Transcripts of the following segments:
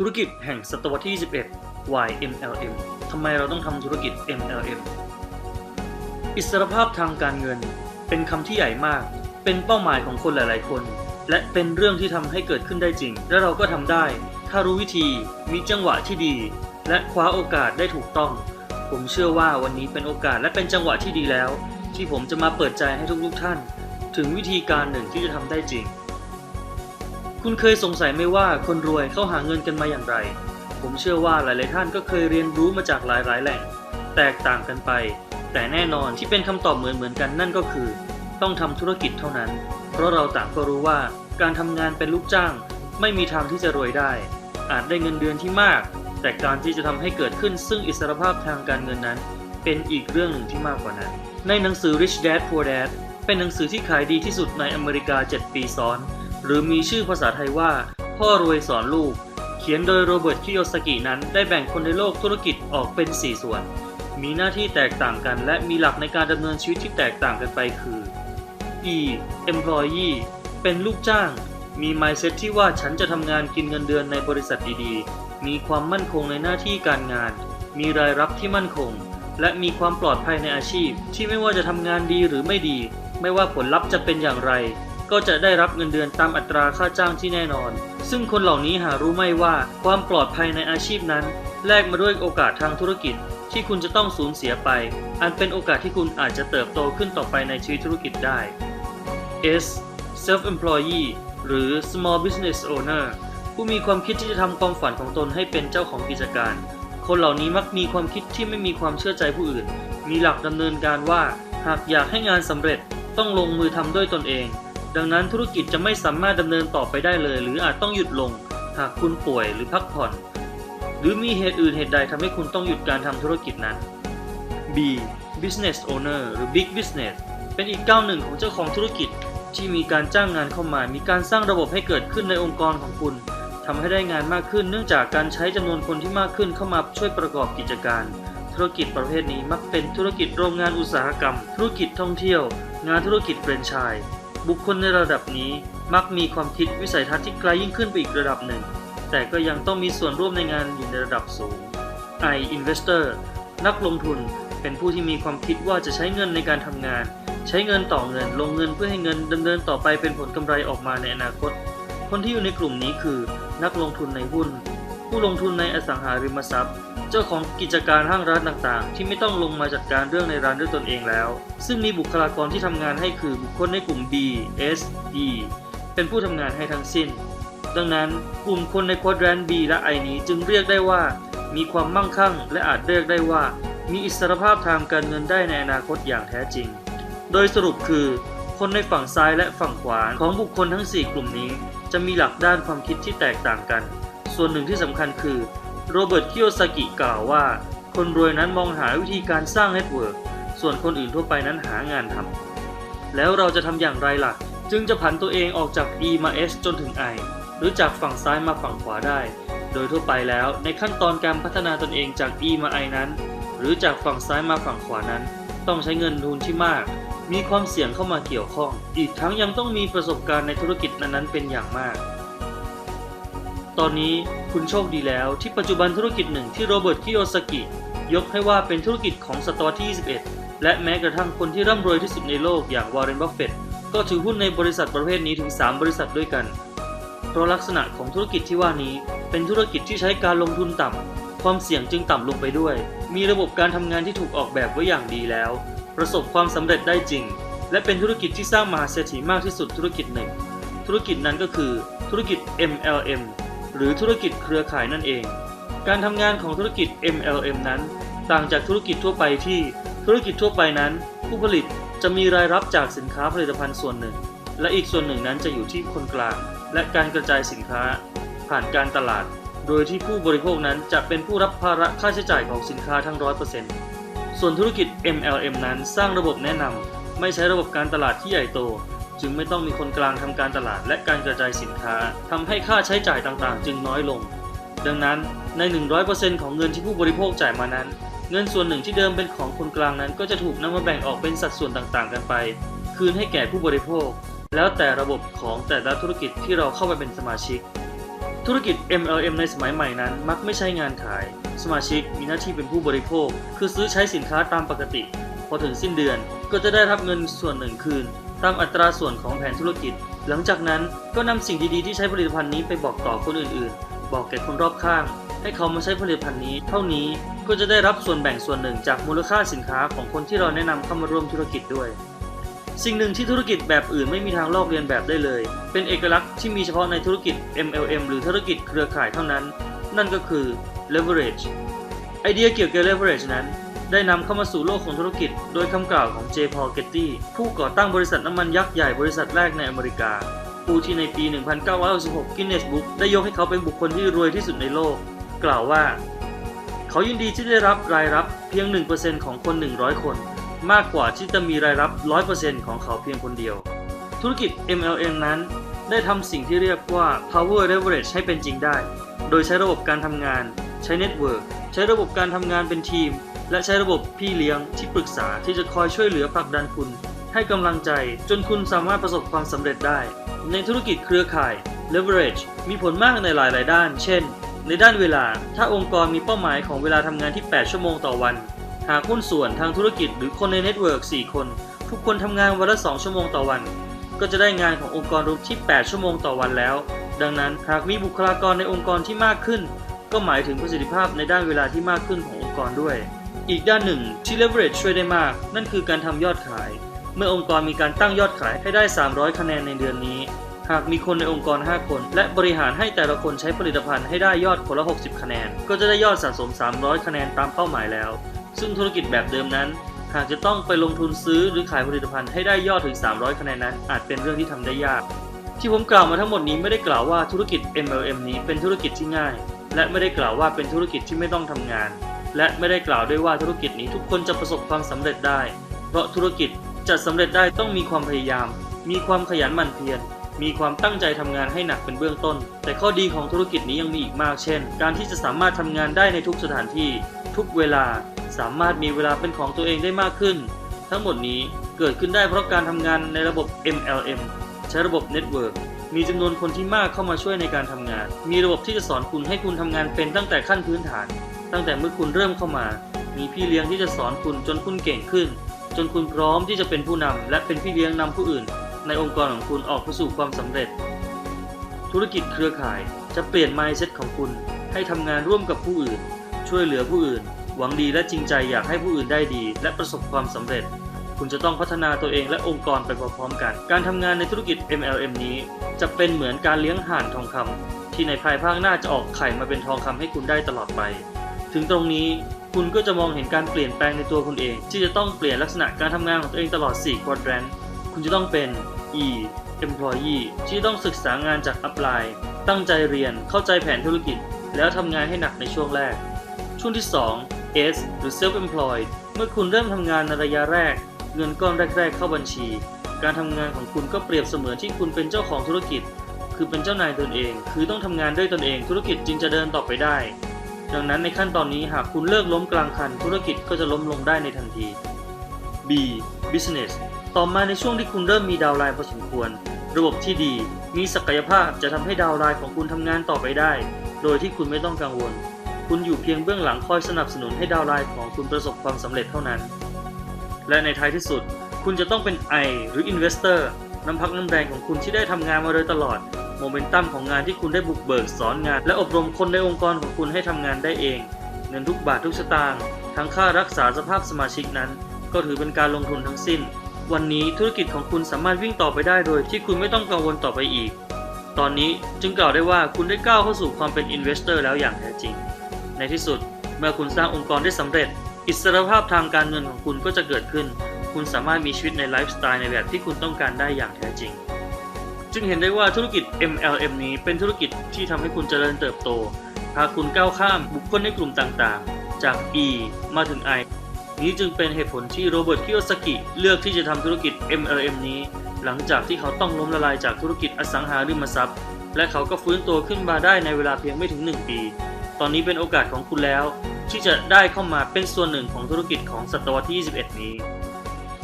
ธุรกิจแห่งศตวรรษที่ 21 Why MLM ทำไมเราต้องทำธุรกิจ MLM อิสรภาพทางการเงินเป็นคำที่ใหญ่มากเป็นเป้าหมายของคนหลายๆคนและเป็นเรื่องที่ทำให้เกิดขึ้นได้จริงและเราก็ทำได้ถ้ารู้วิธีมีจังหวะที่ดีและคว้าโอกาสได้ถูกต้องผมเชื่อว่าวันนี้เป็นโอกาสและเป็นจังหวะที่ดีแล้วที่ผมจะมาเปิดใจให้ทุกท่านถึงวิธีการหนึ่งที่จะทำได้จริงคุณเคยสงสัยไหมว่าคนรวยเข้าหาเงินกันมาอย่างไรผมเชื่อว่าหลายๆท่านก็เคยเรียนรู้มาจากหลายๆแหล่งแตกต่างกันไปแต่แน่นอนที่เป็นคำตอบเหมือนกันนั่นก็คือต้องทำธุรกิจเท่านั้นเพราะเราต่างก็รู้ว่าการทำงานเป็นลูกจ้างไม่มีทางที่จะรวยได้อาจได้เงินเดือนที่มากแต่การที่จะทำให้เกิดขึ้นซึ่งอิสรภาพทางการเงินนั้นเป็นอีกเรื่องหนึ่งที่มากกว่านั้นในหนังสือ Rich Dad Poor Dad เป็นหนังสือที่ขายดีที่สุดในอเมริกา7 ปีซ้อนหรือมีชื่อภาษาไทยว่าพ่อรวยสอนลูกเขียนโดยโรเบิร์ต คิโยซากินั้นได้แบ่งคนในโลกธุรกิจออกเป็น4ส่วนมีหน้าที่แตกต่างกันและมีหลักในการดำเนินชีวิตที่แตกต่างกันไปคือ E Employee เป็นลูกจ้างมี mindset ที่ว่าฉันจะทำงานกินเงินเดือนในบริษัทดีๆมีความมั่นคงในหน้าที่การงานมีรายรับที่มั่นคงและมีความปลอดภัยในอาชีพที่ไม่ว่าจะทำงานดีหรือไม่ดีไม่ว่าผลลัพธ์จะเป็นอย่างไรก็จะได้รับเงินเดือนตามอัตราค่าจ้างที่แน่นอนซึ่งคนเหล่านี้หารู้ไม่ว่าความปลอดภัยในอาชีพนั้นแลกมาด้วยโอกาสทางธุรกิจที่คุณจะต้องสูญเสียไปอันเป็นโอกาสที่คุณอาจจะเติบโตขึ้นต่อไปในชีวิตธุรกิจได้ S Self-employee หรือ Small Business Owner ผู้มีความคิดที่จะทำความฝันของตนให้เป็นเจ้าของกิจการคนเหล่านี้มักมีความคิดที่ไม่มีความเชื่อใจผู้อื่นมีหลักดำเนินการว่าหากอยากให้งานสำเร็จต้องลงมือทำด้วยตนเองดังนั้นธุรกิจจะไม่สามารถดำเนินต่อไปได้เลยหรืออาจต้องหยุดลงหากคุณป่วยหรือพักผ่อนหรือมีเหตุอื่นเหตุใดทำให้คุณต้องหยุดการทำธุรกิจนั้น B Business Owner หรือ Big Business เป็นอีกก้าวหนึ่งของเจ้าของธุรกิจที่มีการจ้างงานเข้ามามีการสร้างระบบให้เกิดขึ้นในองค์กรของคุณทำให้ได้งานมากขึ้นเนื่องจากการใช้จำนวนคนที่มากขึ้นเข้ามาช่วยประกอบกิจการธุรกิจประเภทนี้มักเป็นธุรกิจโรงงานอุตสาหกรรมธุรกิจท่องเที่ยวงานธุรกิจแฟรนไชส์บุคคลในระดับนี้มักมีความคิดวิสัยทัศน์ที่ไกลยิ่งขึ้นไปอีกระดับหนึ่งแต่ก็ยังต้องมีส่วนร่วมในงานอยู่ในระดับสูง I Investor นักลงทุนเป็นผู้ที่มีความคิดว่าจะใช้เงินในการทำงานใช้เงินต่อเงินลงเงินเพื่อให้เงินดำเนินต่อไปเป็นผลกำไรออกมาในอนาคตคนที่อยู่ในกลุ่มนี้คือนักลงทุนในหุ้นผู้ลงทุนในอสังหาริมทรัพย์เจ้าของกิจการห้างร้านต่างๆที่ไม่ต้องลงมาจัดการเรื่องในร้านด้วยตนเองแล้วซึ่งมีบุคลากรที่ทำงานให้คือบุคคลในกลุ่ม B S E เป็นผู้ทำงานให้ทั้งสิ้นดังนั้นกลุ่มคนในควอดแรนต์ B และ I นี้จึงเรียกได้ว่ามีความมั่งคั่งและอาจเรียกได้ว่ามีอิสรภาพทางการเงินได้ในอนาคตอย่างแท้จริงโดยสรุปคือคนในฝั่งซ้ายและฝั่งขวาของบุคคลทั้ง4กลุ่มนี้จะมีหลักด้านความคิดที่แตกต่างกันส่วนหนึ่งที่สำคัญคือโรเบิร์ต คิโยซากิกล่าวว่าคนรวยนั้นมองหาวิธีการสร้างเน็ตเวิร์กส่วนคนอื่นทั่วไปนั้นหางานทำแล้วเราจะทำอย่างไรล่ะจึงจะผันตัวเองออกจาก E มา S จนถึง I หรือจากฝั่งซ้ายมาฝั่งขวาได้โดยทั่วไปแล้วในขั้นตอนการพัฒนาตนเองจาก E มา I นั้นหรือจากฝั่งซ้ายมาฝั่งขวานั้นต้องใช้เงินทุนที่มากมีความเสี่ยงเข้ามาเกี่ยวข้องอีกทั้งยังต้องมีประสบการณ์ในธุรกิจนั้นๆเป็นอย่างมากตอนนี้คุณโชคดีแล้วที่ปัจจุบันธุรกิจหนึ่งที่โรเบิร์ต คิโยซากิยกให้ว่าเป็นธุรกิจของศตวรรษที่ 21 และแม้กระทั่งคนที่ร่ำรวยที่สุดในโลกอย่างวอร์เรน บัฟเฟตต์ก็ถือหุ้นในบริษัทประเภทนี้ถึง3บริษัทด้วยกันเพราะลักษณะของธุรกิจที่ว่านี้เป็นธุรกิจที่ใช้การลงทุนต่ำความเสี่ยงจึงต่ำลงไปด้วยมีระบบการทำงานที่ถูกออกแบบไว้อย่างดีแล้วประสบความสำเร็จได้จริงและเป็นธุรกิจที่สร้างมหาเศรษฐีมากที่สุดธุรกิจหนึ่งธุรกิจนั้นก็คือธุรกิจ MLM หรือธุรกิจเครือข่ายนั่นเองการทำงานของธุรกิจ MLM นั้นต่างจากธุรกิจทั่วไปที่ธุรกิจทั่วไปนั้นผู้ผลิตจะมีรายรับจากสินค้าผลิตภัณฑ์ส่วนหนึ่งและอีกส่วนหนึ่งนั้นจะอยู่ที่คนกลางและการกระจายสินค้าผ่านการตลาดโดยที่ผู้บริโภคนั้นจะเป็นผู้รับภาระค่าใช้จ่ายของสินค้าทั้ง 100% ส่วนธุรกิจ MLM นั้นสร้างระบบแนะนำไม่ใช้ระบบการตลาดที่ใหญ่โตจึงไม่ต้องมีคนกลางทำการตลาดและการกระจายสินค้าทำให้ค่าใช้จ่ายต่างๆจึงน้อยลงดังนั้นใน 100% ของเงินที่ผู้บริโภคจ่ายมานั้นเงินส่วนหนึ่งที่เดิมเป็นของคนกลางนั้นก็จะถูกนำมาแบ่งออกเป็นสัดส่วนต่างๆกันไปคืนให้แก่ผู้บริโภคแล้วแต่ระบบของแต่ละธุรกิจที่เราเข้าไปเป็นสมาชิก ธุรกิจ MLM ในสมัยใหม่นั้นมักไม่ใช่งานขายสมาชิกมีหน้าที่เป็นผู้บริโภคคือซื้อใช้สินค้าตามปกติพอถึงสิ้นเดือนก็จะได้รับเงินส่วนหนึ่งคืนตามอัตราส่วนของแผนธุรกิจหลังจากนั้นก็นำสิ่งดีๆที่ใช้ผลิตภัณฑ์นี้ไปบอกต่อคนอื่นๆบอกแก่คนรอบข้างให้เขามาใช้ผลิตภัณฑ์นี้เท่านี้ก็จะได้รับส่วนแบ่งส่วนหนึ่งจากมูลค่าสินค้าของคนที่เราแนะนำเข้ามาร่วมธุรกิจด้วยสิ่งหนึ่งที่ธุรกิจแบบอื่นไม่มีทางลอกเลียนแบบได้เลยเป็นเอกลักษณ์ที่มีเฉพาะในธุรกิจ MLM หรือธุรกิจเครือข่ายเท่านั้นนั่นก็คือ leverage ไอเดียเกี่ยวกับ leverage นั้นได้นำเข้ามาสู่โลกของธุรกิจโดยคำกล่าวของ J. Paul Getty ผู้ก่อตั้งบริษัทน้ำมันยักษ์ใหญ่บริษัทแรกในอเมริกาผู้ที่ในปี 1966 Guinness Book ได้ยกให้เขาเป็นบุคคลที่รวยที่สุดในโลกกล่าวว่าเขายินดีที่ได้รับรายรับเพียง 1% ของคน 100 คนมากกว่าที่จะมีรายรับ 100% ของเขาเพียงคนเดียวธุรกิจ MLM นั้นได้ทำสิ่งที่เรียกว่า Power Leverage ให้เป็นจริงได้โดยใช้ระบบการทำงานใช้ Network ใช้ระบบการทำงานเป็นทีมและใช้ระบบพี่เลี้ยงที่ปรึกษาที่จะคอยช่วยเหลือผลักดันคุณให้กำลังใจจนคุณสามารถประสบความสำเร็จได้ในธุรกิจเครือข่าย Leverage มีผลมากในหลายด้านเช่นในด้านเวลาถ้าองค์กรมีเป้าหมายของเวลาทำงานที่ 8 ชั่วโมงต่อวันหากหุ้นส่วนทางธุรกิจหรือคนในเน็ตเวิร์ก 4 คนทุกคนทำงานวันละ 2 ชั่วโมงต่อวันก็จะได้งานขององค์กรรวมที่ 8 ชั่วโมงต่อวันแล้วดังนั้นหากมีบุคลากรในองค์กรที่มากขึ้นก็หมายถึงประสิทธิภาพในด้านเวลาที่มากขึ้นขององค์กรด้วยอีกด้านหนึ่งที่ Leverage ช่วยได้มากนั่นคือการทำยอดขายเมื่อองค์กรมีการตั้งยอดขายให้ได้300คะแนนในเดือนนี้หากมีคนในองค์กร5คนและบริหารให้แต่ละคนใช้ผลิตภัณฑ์ให้ได้ยอดคนละ60คะแนนก็จะได้ยอดสะสม300คะแนนตามเป้าหมายแล้วซึ่งธุรกิจแบบเดิมนั้นหากจะต้องไปลงทุนซื้อหรือขายผลิตภัณฑ์ให้ได้ยอดถึง300คะแนนนั้นอาจเป็นเรื่องที่ทำได้ยากที่ผมกล่าวมาทั้งหมดนี้ไม่ได้กล่าวว่าธุรกิจ MLM นี้เป็นธุรกิจที่ง่ายและไม่ได้กล่าวว่าเป็นธุรกิจที่ไม่ต้องทำงานและไม่ได้กล่าวด้วยว่าธุรกิจนี้ทุกคนจะประสบความสำเร็จได้เพราะธุรกิจจะสำเร็จได้ต้องมีความพยายามมีความขยันหมั่นเพียรมีความตั้งใจทำงานให้หนักเป็นเบื้องต้นแต่ข้อดีของธุรกิจนี้ยังมีอีกมากเช่นการที่จะสามารถทำงานได้ในทุกสถานที่ทุกเวลาสามารถมีเวลาเป็นของตัวเองได้มากขึ้นทั้งหมดนี้เกิดขึ้นได้เพราะการทำงานในระบบ MLM ใช้ระบบ Network มีจำนวนคนที่มากเข้ามาช่วยในการทำงานมีระบบที่จะสอนคุณให้คุณทำงานเป็นตั้งแต่ขั้นพื้นฐานตั้งแต่เมื่อคุณเริ่มเข้ามามีพี่เลี้ยงที่จะสอนคุณจนคุณเก่งขึ้นจนคุณพร้อมที่จะเป็นผู้นำและเป็นพี่เลี้ยงนำผู้อื่นในองค์กรของคุณออกไปสู่ความสำเร็จธุรกิจเครือข่ายจะเปลี่ยน mindset ของคุณให้ทำงานร่วมกับผู้อื่นช่วยเหลือผู้อื่นหวังดีและจริงใจอยากให้ผู้อื่นได้ดีและประสบความสำเร็จคุณจะต้องพัฒนาตัวเองและองค์กรไปพร้อมๆกันการทำงานในธุรกิจ MLM นี้จะเป็นเหมือนการเลี้ยงห่านทองคำที่ในภายภาคหน้าจะออกไข่มาเป็นทองคำให้คุณได้ตลอดไปถึงตรงนี้คุณก็จะมองเห็นการเปลี่ยนแปลงในตัวคุณเองที่จะต้องเปลี่ยนลักษณะการทำงานของตัวเองตลอด4 quadrant คุณจะต้องเป็น E employee ที่ต้องศึกษางานจาก upline ตั้งใจเรียนเข้าใจแผนธุรกิจแล้วทำงานให้หนักในช่วงแรกช่วงที่2 S หรือ self employed เมื่อคุณเริ่มทำงานในระยะแรกเงินก้อนแรกๆเข้าบัญชีการทำงานของคุณก็เปรียบเสมือนที่คุณเป็นเจ้าของธุรกิจคือเป็นเจ้านายตนเองคือต้องทำงานด้วยตนเองธุรกิจจึงจะเดินต่อไปได้ดังนั้นในขั้นตอนนี้หากคุณเลิกล้มกลางคันธุรกิจก็จะล้มลงได้ในทันที B business ต่อมาในช่วงที่คุณเริ่มมีดาวน์ไลน์พอสมควรระบบที่ดีมีศักยภาพจะทำให้ดาวน์ไลน์ของคุณทำงานต่อไปได้โดยที่คุณไม่ต้องกังวลคุณอยู่เพียงเบื้องหลังคอยสนับสนุนให้ดาวน์ไลน์ของคุณประสบความสำเร็จเท่านั้นและในท้ายที่สุดคุณจะต้องเป็น I หรือ Investor น้ำพักน้ำแรงของคุณที่ได้ทำงานมาโดยตลอดโมเมนตัมของงานที่คุณได้บุกเบิกสอนงานและอบรมคนในองค์กรของคุณให้ทำงานได้เองเงินทุกบาททุกสตางค์ทั้งค่ารักษาสภาพสมาชิกนั้นก็ถือเป็นการลงทุนทั้งสิ้นวันนี้ธุรกิจของคุณสามารถวิ่งต่อไปได้โดยที่คุณไม่ต้องกังวลต่อไปอีกตอนนี้จึงกล่าวได้ว่าคุณได้ก้าวเข้าสู่ความเป็น Investor แล้วอย่างแท้จริงในที่สุดเมื่อคุณสร้างองค์กรได้สำเร็จอิสรภาพทางการเงินของคุณก็จะเกิดขึ้นคุณสามารถมีชีวิตในไลฟ์สไตล์ในแบบที่คุณต้องการได้อย่างแท้จริงจึงเห็นได้ว่าธุรกิจ MLM นี้เป็นธุรกิจที่ทำให้คุณเจริญเติบโตพาคุณก้าวข้ามบุคคลในกลุ่มต่างๆจาก E มาถึง I นี้จึงเป็นเหตุผลที่โรเบิร์ต คิโยซากิเลือกที่จะทำธุรกิจ MLM นี้หลังจากที่เขาต้องล้มละลายจากธุรกิจอสังหาริมทรัพย์และเขาก็ฟื้นตัวขึ้นมาได้ในเวลาเพียงไม่ถึง1 ปีตอนนี้เป็นโอกาสของคุณแล้วที่จะได้เข้ามาเป็นส่วนหนึ่งของธุรกิจของศตวรรษที่21นี้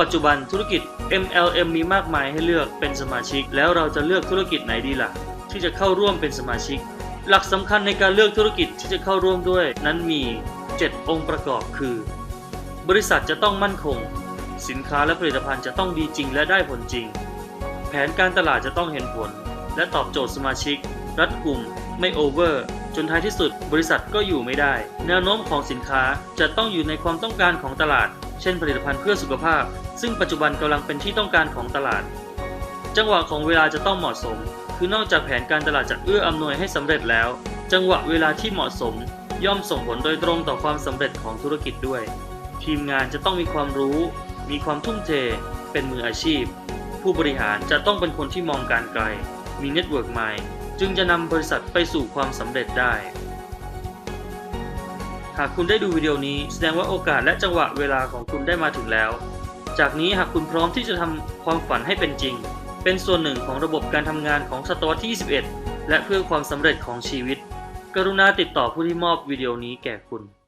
ปัจจุบันธุรกิจ MLM มีมากมายให้เลือกเป็นสมาชิกแล้วเราจะเลือกธุรกิจไหนดีล่ะที่จะเข้าร่วมเป็นสมาชิก หลักสำคัญในการเลือกธุรกิจที่จะเข้าร่วมด้วยนั้นมี 7 องค์ประกอบคือ บริษัทจะต้องมั่นคงสินค้าและผลิตภัณฑ์จะต้องดีจริงและได้ผลจริงแผนการตลาดจะต้องเห็นผลและตอบโจทย์สมาชิกรัดกุมไม่โอเวอร์จนท้ายที่สุดบริษัทก็อยู่ไม่ได้แนวโน้มของสินค้าจะต้องอยู่ในความต้องการของตลาดเช่นผลิตภัณฑ์เพื่อสุขภาพซึ่งปัจจุบันกำลังเป็นที่ต้องการของตลาดจังหวะของเวลาจะต้องเหมาะสมคือนอกจากแผนการตลาดจะเอื้ออำนวยให้สำเร็จแล้วจังหวะเวลาที่เหมาะสมย่อมส่งผลโดยตรงต่อความสำเร็จของธุรกิจด้วยทีมงานจะต้องมีความรู้มีความทุ่มเทเป็นมืออาชีพผู้บริหารจะต้องเป็นคนที่มองการไกลมีเน็ตเวิร์กใหม่จึงจะนำบริษัทไปสู่ความสำเร็จได้หากคุณได้ดูวิดีโอนี้แสดงว่าโอกาสและจังหวะเวลาของคุณได้มาถึงแล้วจากนี้หากคุณพร้อมที่จะทำความฝันให้เป็นจริงเป็นส่วนหนึ่งของระบบการทำงานของศตวรรษที่ 21 และเพื่อความสำเร็จของชีวิตกรุณาติดต่อผู้ที่มอบวิดีโอนี้แก่คุณ